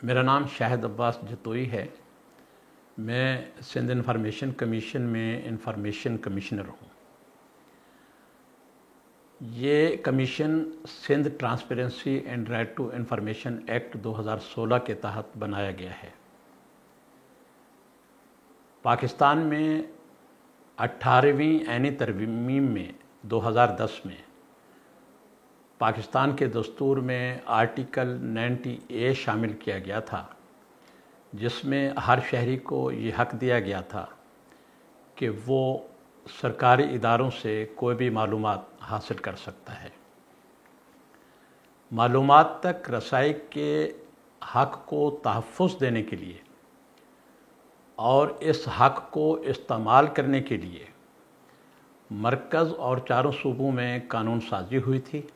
मेरा नाम शाहिद अब्बास जतोई है। मैं सिंध इंफॉर्मेशन कमीशन में इंफॉर्मेशन कमिश्नर हूँ। ये commission Sindh transparency and right to information act 2016 के तहत बनाया गया है। पाकिस्तान में 18वीं ऐनी तरमीम में 2010 में पाकिस्तान के दस्तूर में आर्टिकल 90A शामिल किया गया था, जिसमें हर शहरी को ये हक दिया गया था कि वो सरकारी इदारों से कोई भी मालूमात हासिल कर सकता है। मालूमात तक रसाई के हक को तहफ़्फ़ुज़ देने के लिए और इस हक को इस्तेमाल करने के लिए मरकज़ और चारों सूबों में कानून साजी हुई थी।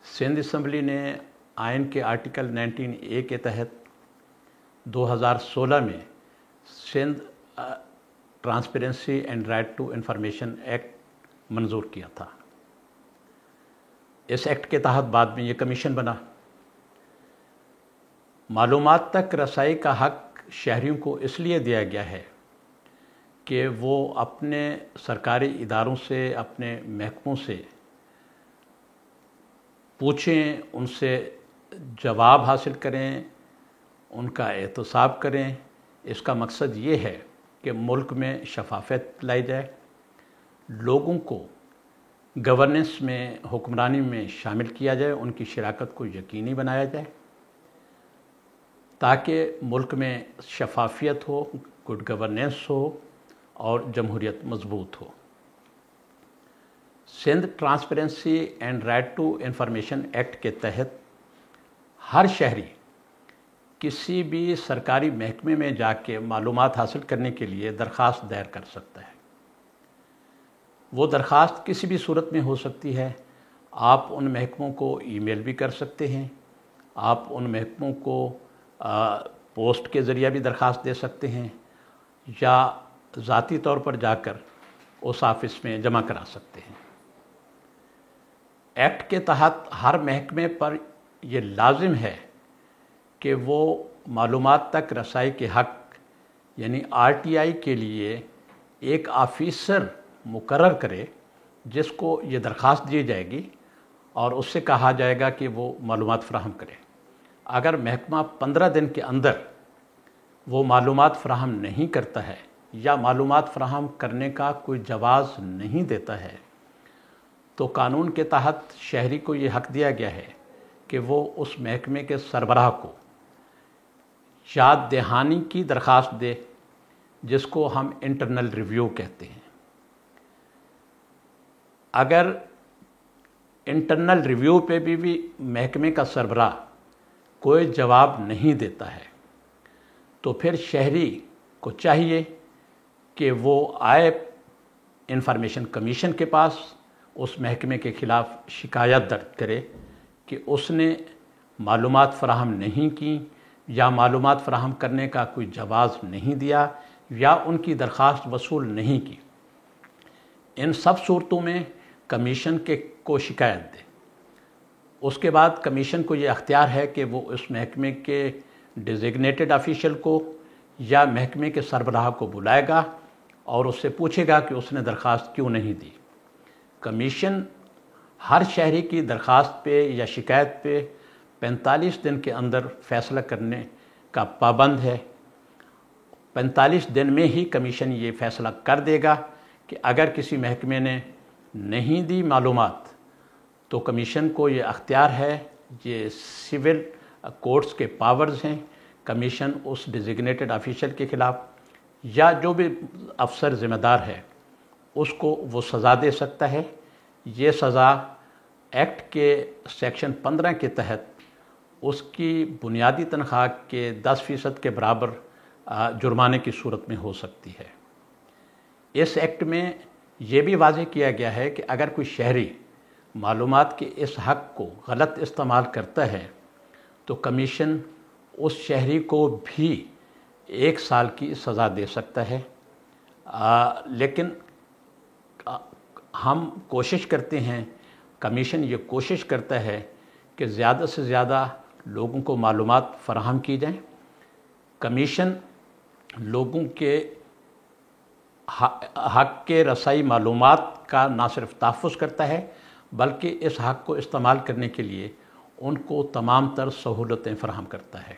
सिंध असम्बली ने आइन के आर्टिकल 19A के तहत 2016 में Sindh transparency and right to information act मंजूर किया था। इस एक्ट के तहत बाद में ये कमीशन बना। मालूमात तक रसाई का हक शहरियों को इसलिए दिया गया है कि वो अपने सरकारी इदारों से, अपने महकमों से पूछें, उनसे जवाब हासिल करें, उनका एहतसाब करें। इसका मकसद ये है कि मुल्क में शफाफियत लाई जाए, लोगों को गवर्नेंस में, हुक्मरानी में शामिल किया जाए, उनकी शराकत को यकीनी बनाया जाए ताकि मुल्क में शफाफियत हो, गुड गवर्नेंस हो और जमहूरियत मजबूत हो। Sindh transparency and right to information act के तहत हर शहरी किसी भी सरकारी महकमे में जाके मालूमात हासिल करने के लिए दरख्वास्त दायर कर सकता है। वो दरख्वास्त किसी भी सूरत में हो सकती है। आप उन महकमों को ईमेल भी कर सकते हैं, आप उन महकमों को पोस्ट के ज़रिए भी दरख्वास्त दे सकते हैं या ज़ाती तौर पर जाकर उस ऑफ़िस में जमा करा सकते हैं। एक्ट के तहत हर महकमे पर यह लाजिम है कि वो मालूमात तक रसाई के हक यानी RTI के लिए एक ऑफ़िसर मुकर्रर करे, जिसको ये दरख्वास्त दी जाएगी और उससे कहा जाएगा कि वो मालूमात फ़राहम करे। अगर महकमा 15 दिन के अंदर वो मालूमात फ़राहम नहीं करता है या मालूमात फ़राहम करने का कोई जवाज़ नहीं देता है, तो कानून के तहत शहरी को ये हक दिया गया है कि वो उस महकमे के सरबराह को याद दहानी की दरख्वास्त दे, जिसको हम इंटरनल रिव्यू कहते हैं। अगर इंटरनल रिव्यू पे भी महकमे का सरबराह कोई जवाब नहीं देता है, तो फिर शहरी को चाहिए कि वो आए इंफॉर्मेशन कमीशन के पास, उस महकमे के ख़िलाफ़ शिकायत दर्ज करे कि उसने मालूमात फ़राहम नहीं की या मालूमात फ़राहम करने का कोई जवाज़ नहीं दिया या उनकी दरख्वास्त वसूल नहीं की। इन सब सूरतों में कमीशन को शिकायत दे। उसके बाद कमीशन को ये अख्तियार है कि वो उस महकमे के डिज़िग्नेटेड ऑफिशियल को या महकमे के सरबराह को बुलाएगा और उससे पूछेगा कि उसने दरख्वास्त क्यों नहीं दी। कमीशन हर शहरी की दरख्वास्त पे या शिकायत पे 45 दिन के अंदर फ़ैसला करने का पाबंद है। 45 दिन में ही कमीशन ये फ़ैसला कर देगा कि अगर किसी महकमे ने नहीं दी मालूमात, तो कमीशन को ये अख्तियार है, ये सिविल कोर्ट्स के पावर्स हैं। कमीशन उस डिज़िग्नेटेड ऑफिशियल के ख़िलाफ़ या जो भी अफसर ज़िम्मेदार है उसको वो सज़ा दे सकता है। ये सज़ा एक्ट के सेक्शन 15 के तहत उसकी बुनियादी तनख्वाह के 10% के बराबर जुर्माने की सूरत में हो सकती है। इस एक्ट में ये भी वाज़ेह किया गया है कि अगर कोई शहरी मालूमात के इस हक़ को गलत इस्तेमाल करता है, तो कमीशन उस शहरी को भी 1 साल की सज़ा दे सकता है। लेकिन हम कोशिश करते हैं, कमीशन ये कोशिश करता है कि ज़्यादा से ज़्यादा लोगों को मालूमात फ़राहम की जाएँ कमीशन लोगों के हक़ के रसाई मालूमात का ना सिर्फ तहफ़्फ़ुज़ करता है बल्कि इस हक़ को इस्तेमाल करने के लिए उनको तमाम तर सहूलतें फ़राहम करता है।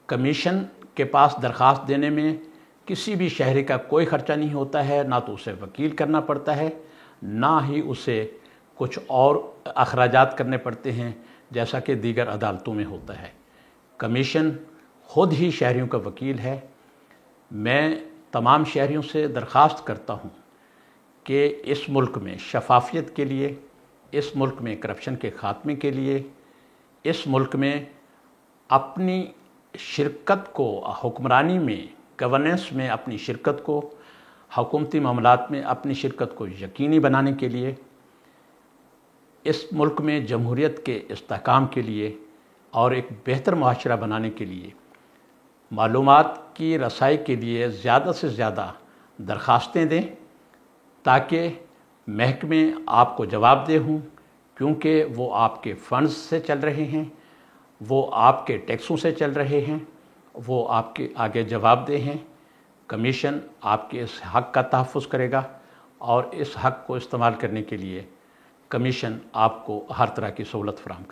कमीशन के पास दरख्वास्त देने में किसी भी शहरी का कोई ख़र्चा नहीं होता है, ना तो उसे वकील करना पड़ता है, ना ही उसे कुछ और अखराजात करने पड़ते हैं जैसा कि दीगर अदालतों में होता है। कमीशन ख़ुद ही शहरियों का वकील है। मैं तमाम शहरियों से दरख्वास्त करता हूँ कि इस मुल्क में शफाफियत के लिए, इस मुल्क में करप्शन के ख़ात्मे के लिए, इस मुल्क में अपनी शिरकत को हुक्मरानी में, गवर्नेंस में अपनी शिरकत को, हुकूमती मामलात में अपनी शिरकत को यकीनी बनाने के लिए, इस मुल्क में जमहूरियत के इस्तेहकाम के लिए और एक बेहतर मुआशरा बनाने के लिए मालूमात की रसाई के लिए ज़्यादा से ज़्यादा दरख्वास्तें दें ताकि महकमे आपको जवाबदेह हों, क्योंकि वो आपके फ़ंड्स से चल रहे हैं, वो आपके टैक्सों से चल रहे हैं, वो आपके आगे जवाबदेह हैं। कमीशन आपके इस हक़ का तहफ़्फ़ुज़ करेगा और इस हक़ को इस्तेमाल करने के लिए कमीशन आपको हर तरह की सहूलत फ़राहम करेगा।